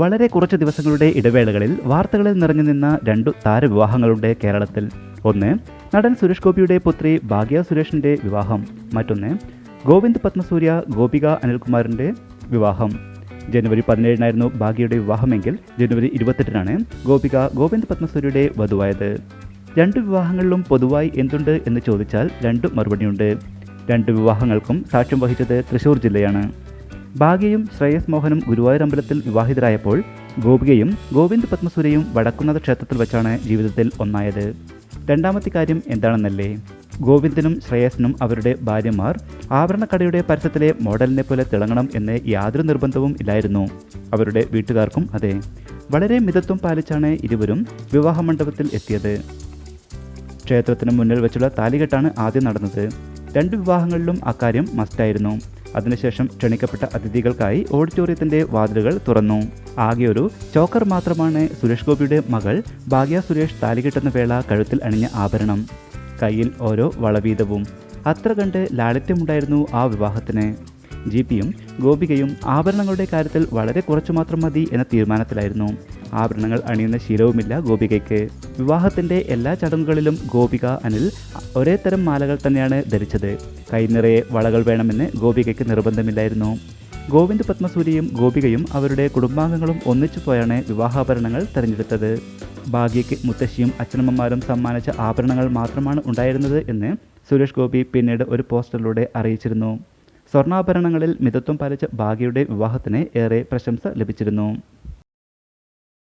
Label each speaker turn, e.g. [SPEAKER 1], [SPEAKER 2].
[SPEAKER 1] വളരെ കുറച്ച് ദിവസങ്ങളുടെ ഇടവേളകളിൽ വാർത്തകളിൽ നിറഞ്ഞു നിന്ന രണ്ടു താരവിവാഹങ്ങളുണ്ട് കേരളത്തിൽ. ഒന്ന്, നടൻ സുരേഷ് ഗോപിയുടെ പുത്രി ഭാഗ്യ സുരേഷിന്റെ വിവാഹം. മറ്റൊന്ന്, ഗോവിന്ദ് പത്മസൂര്യ ഗോപിക അനിൽകുമാറിന്റെ വിവാഹം. ജനുവരി 17-നായിരുന്നു ഭാഗ്യയുടെ വിവാഹമെങ്കിൽ ജനുവരി 28-നാണ് ഗോപിക ഗോവിന്ദ് പത്മസൂര്യയുടെ വധുവായത്. രണ്ടു വിവാഹങ്ങളിലും പൊതുവായി എന്തുണ്ട് എന്ന് ചോദിച്ചാൽ രണ്ടു മറുപടിയുണ്ട്. രണ്ട് വിവാഹങ്ങൾക്കും സാക്ഷ്യം വഹിച്ചത് തൃശൂർ ജില്ലയാണ്. ഭാഗ്യയും ശ്രേയസ് മോഹനും ഗുരുവായൂർ അമ്പലത്തിൽ വിവാഹിതരായപ്പോൾ ഗോപികയും ഗോവിന്ദ് പത്മസൂര്യയും വടക്കുന്നാഥ ക്ഷേത്രത്തിൽ വെച്ചാണ് ജീവിതത്തിൽ ഒന്നായത്. രണ്ടാമത്തെ കാര്യം എന്താണെന്നല്ലേ, ഗോവിന്ദനും ശ്രേയസിനും അവരുടെ ഭാര്യമാർ ആഭരണക്കടയുടെ പരസ്യത്തിലെ മോഡലിനെ പോലെ തിളങ്ങണം എന്ന് യാതൊരു നിർബന്ധവും ഇല്ലായിരുന്നു. അവരുടെ വീട്ടുകാർക്കും അതെ. വളരെ മിതത്വം പാലിച്ചാണ് ഇരുവരും വിവാഹ മണ്ഡപത്തിൽ എത്തിയത്. ക്ഷേത്രത്തിന് മുന്നിൽ വെച്ചുള്ള താലികെട്ടാണ് ആദ്യം നടന്നത്. രണ്ട് വിവാഹങ്ങളിലും അക്കാര്യം മസ്റ്റായിരുന്നു. അതിനുശേഷം ക്ഷണിക്കപ്പെട്ട അതിഥികൾക്കായി ഓഡിറ്റോറിയത്തിന്റെ വാതിലുകൾ തുറന്നു. ആകെ ഒരു ചോക്കർ മാത്രമാണ് സുരേഷ് ഗോപിയുടെ മകൾ ഭാഗ്യ സുരേഷ് താലികെട്ടുന്ന വേള കഴുത്തിൽ അണിഞ്ഞ ആഭരണം. കയ്യിൽ ഓരോ വളവീതവും. അത്ര കണ്ട് ലാളിത്യമുണ്ടായിരുന്നു ആ വിവാഹത്തിന്. ജിപിയും ഗോപികയും ആഭരണങ്ങളുടെ കാര്യത്തിൽ വളരെ കുറച്ചു മാത്രം മതി എന്ന തീരുമാനത്തിലായിരുന്നു. ആഭരണങ്ങൾ അണിയുന്ന ശീലവുമില്ല ഗോപികയ്ക്ക്. വിവാഹത്തിന്റെ എല്ലാ ചടങ്ങുകളിലും ഗോപിക അനിൽ ഒരേ തരം മാലകൾ തന്നെയാണ് ധരിച്ചത്. കൈനിറയെ വളകൾ വേണമെന്ന് ഗോപികയ്ക്ക് നിർബന്ധമില്ലായിരുന്നു. ഗോവിന്ദ് പത്മസൂര്യയും ഗോപികയും അവരുടെ കുടുംബാംഗങ്ങളും ഒന്നിച്ചു പോയാണ് വിവാഹാഭരണങ്ങൾ തിരഞ്ഞെടുത്തത്. ഭാഗ്യയ്ക്ക് മുത്തശ്ശിയും അച്ഛനമ്മമാരും സമ്മാനിച്ച ആഭരണങ്ങൾ മാത്രമാണ് ഉണ്ടായിരുന്നത് എന്ന് സുരേഷ് ഗോപി പിന്നീട് ഒരു പോസ്റ്ററിലൂടെ അറിയിച്ചിരുന്നു. സ്വർണ്ണാഭരണങ്ങളിൽ മിതത്വം പാലിച്ച ഭാഗ്യയുടെ വിവാഹത്തിന് ഏറെ പ്രശംസ ലഭിച്ചിരുന്നു.